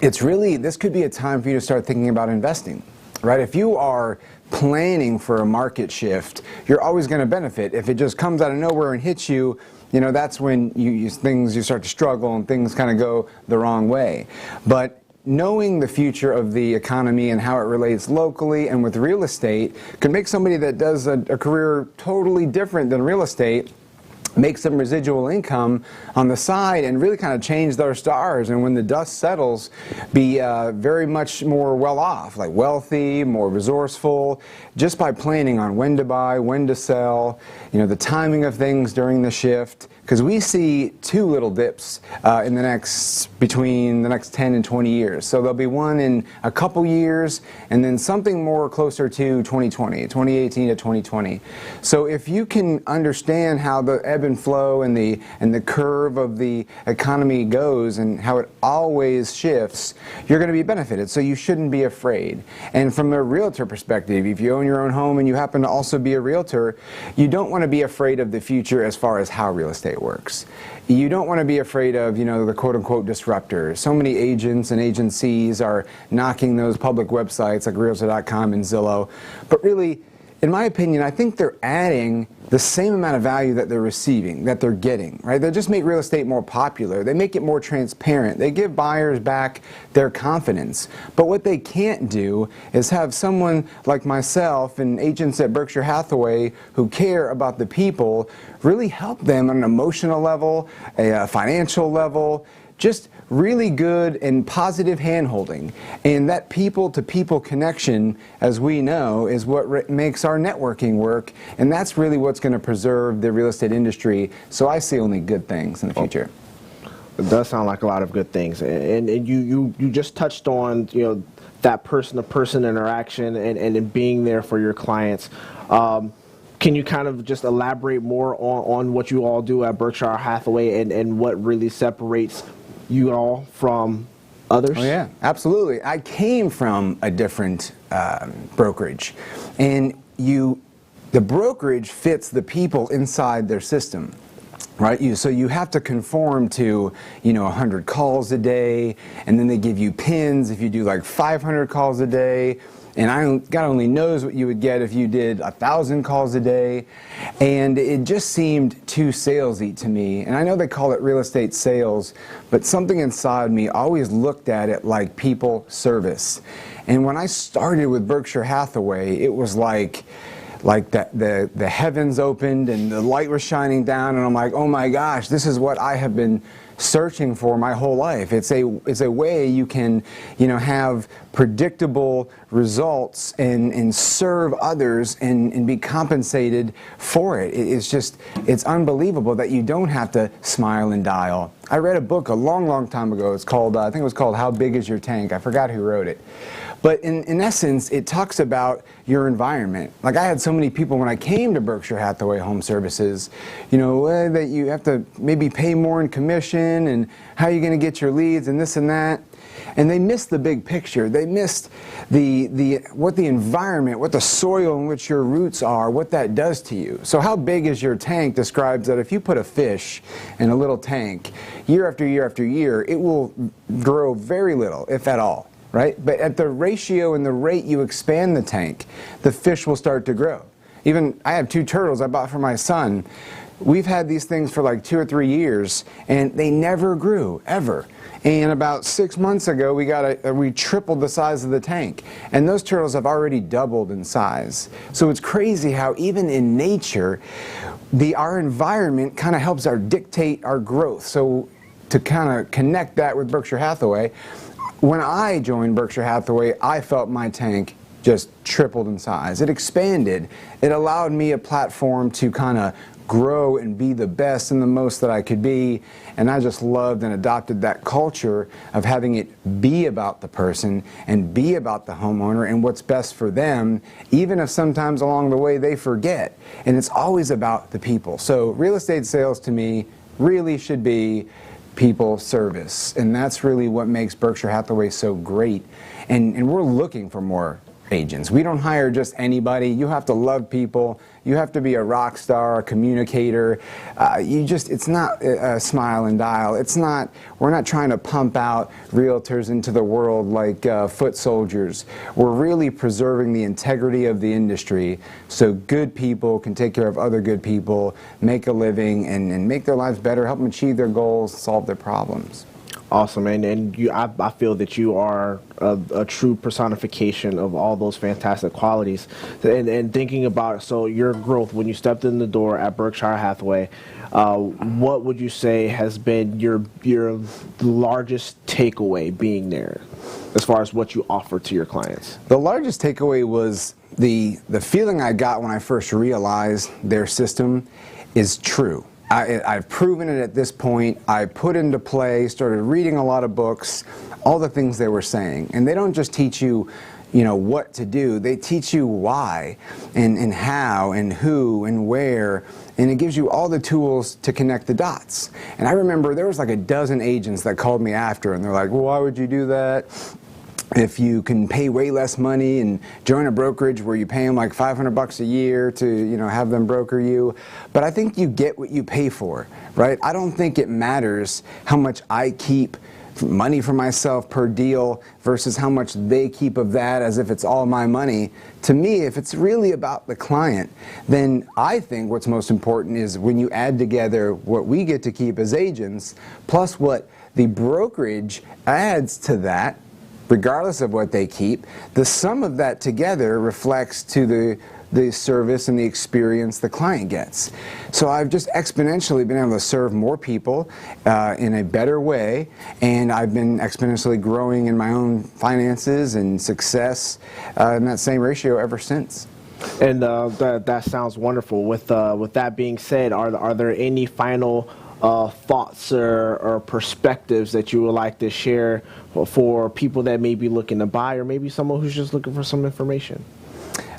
Speaker 14: this could be a time for you to start thinking about investing, right? If you are planning for a market shift, you're always going to benefit. If it just comes out of nowhere and hits you, that's when you start to struggle and things kind of go the wrong way. But knowing the future of the economy and how it relates locally and with real estate can make somebody that does a career totally different than real estate make some residual income on the side and really kind of change their stars, and when the dust settles, be very much more well off, like wealthy, more resourceful, just by planning on when to buy, when to sell, you know, the timing of things during the shift. Because we see two little dips between the next 10 and 20 years. So there'll be one in a couple years, and then something more closer to 2018 to 2020. So if you can understand how the ebb and flow and the curve of the economy goes and how it always shifts, you're going to be benefited. So you shouldn't be afraid. And from a realtor perspective, if you own your own home and you happen to also be a realtor, you don't want to be afraid of the future as far as how real estate works. You don't want to be afraid of, you know, the quote-unquote disruptors. So many agents and agencies are knocking those public websites like Realtor.com and Zillow. But really, in my opinion, I think they're adding the same amount of value that they're receiving, that they're getting, right? They just make real estate more popular. They make it more transparent. They give buyers back their confidence. But what they can't do is have someone like myself and agents at Berkshire Hathaway who care about the people really help them on an emotional level, a financial level, just really good and positive hand-holding. And that people-to-people connection, as we know, is what makes our networking work, and that's really what's going to preserve the real estate industry. So I see only good things in the future.
Speaker 2: It does sound like a lot of good things, and you just touched on, you know, that person-to-person interaction and being there for your clients. Can you kind of just elaborate more on what you all do at Berkshire Hathaway and what really separates you all from others?
Speaker 14: Oh yeah, absolutely. I came from a different brokerage, and the brokerage fits the people inside their system, right? So you have to conform to, you know, 100 calls a day, and then they give you pins if you do like 500 calls a day. And God only knows what you would get if you did 1,000 calls a day. And it just seemed too salesy to me. And I know they call it real estate sales, but something inside me always looked at it like people service. And when I started with Berkshire Hathaway, it was like the heavens opened and the light was shining down, and I'm like, oh my gosh, this is what I have been searching for my whole life. It's a way you can, you know, have predictable results and serve others and be compensated for it. It's unbelievable that you don't have to smile and dial. I read a book a long time ago. It's called, I think it was called How Big Is Your Tank? I forgot who wrote it. But in essence, it talks about your environment. Like, I had so many people when I came to Berkshire Hathaway Home Services, you know, that you have to maybe pay more in commission, and how are you going to get your leads, and this and that. And they missed the big picture. They missed what the environment, what the soil in which your roots are, what that does to you. So how big is your tank describes that if you put a fish in a little tank, year after year after year, it will grow very little, if at all. Right? But at the ratio and the rate you expand the tank, the fish will start to grow. Even, I have 2 turtles I bought for my son. We've had these things for like 2 or 3 years, and they never grew, ever. And about 6 months ago, we tripled the size of the tank. And those turtles have already doubled in size. So it's crazy how even in nature, our environment kind of helps dictate our growth. So to kind of connect that with Berkshire Hathaway, when I joined Berkshire Hathaway, I felt my tank just tripled in size. It expanded. It allowed me a platform to kind of grow and be the best and the most that I could be. And I just loved and adopted that culture of having it be about the person and be about the homeowner and what's best for them, even if sometimes along the way they forget. And it's always about the people. So real estate sales to me really should be people service, and that's really what makes Berkshire Hathaway so great. And we're looking for more agents. We don't hire just anybody. You have to love people. You have to be a rock star, a communicator. It's not a smile and dial. We're not trying to pump out realtors into the world like foot soldiers. We're really preserving the integrity of the industry so good people can take care of other good people, make a living, and make their lives better, help them achieve their goals, solve their problems.
Speaker 2: Awesome, and I feel that you are a true personification of all those fantastic qualities. And thinking about it, so your growth when you stepped in the door at Berkshire Hathaway, what would you say has been your largest takeaway being there, as far as what you offer to your clients?
Speaker 14: The largest takeaway was the feeling I got when I first realized their system is true. I've proven it at this point. I put into play, started reading a lot of books, all the things they were saying. And they don't just teach you, what to do. They teach you why and how and who and where. And it gives you all the tools to connect the dots. And I remember there was like a dozen agents that called me after, and they're like, well, why would you do that? If you can pay way less money and join a brokerage where you pay them like $500 a year to, have them broker you. But I think you get what you pay for, right? I don't think it matters how much I keep money for myself per deal versus how much they keep of that as if it's all my money. To me, if it's really about the client, then I think what's most important is when you add together what we get to keep as agents plus what the brokerage adds to that, regardless of what they keep, the sum of that together reflects to the service and the experience the client gets. So I've just exponentially been able to serve more people in a better way, and I've been exponentially growing in my own finances and success in that same ratio ever since.
Speaker 2: And that sounds wonderful. With that being said, are there any final thoughts or perspectives that you would like to share for people that may be looking to buy, or maybe someone who's just looking for some information?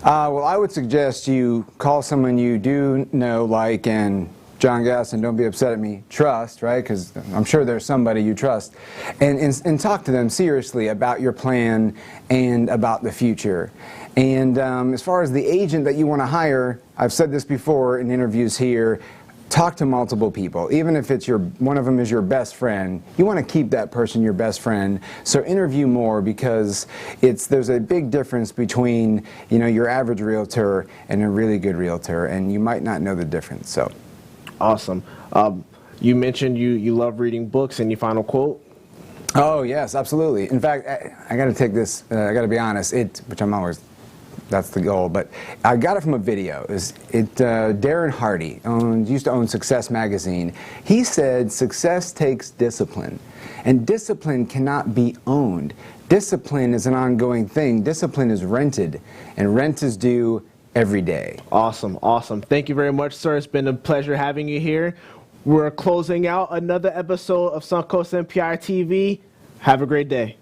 Speaker 14: Well, I would suggest you call someone you do know, like, and John Gaston, don't be upset at me, trust, right? Because I'm sure there's somebody you trust. And talk to them seriously about your plan and about the future. And as far as the agent that you want to hire, I've said this before in interviews here, talk to multiple people. Even if it's one of them is your best friend, you want to keep that person your best friend. So interview more, because there's a big difference between your average realtor and a really good realtor, and you might not know the difference. So
Speaker 2: awesome. You mentioned you love reading books. Any final quote?
Speaker 14: Oh yes, absolutely. In fact, I got to take this. I got to be honest. Which I'm always. That's the goal, but I got it from a video. Darren Hardy used to own Success Magazine. He said success takes discipline, and discipline cannot be owned. Discipline is an ongoing thing. Discipline is rented, and rent is due every day.
Speaker 2: Awesome, awesome. Thank you very much, sir. It's been a pleasure having you here. We're closing out another episode of Suncoast NPI ITV. Have a great day.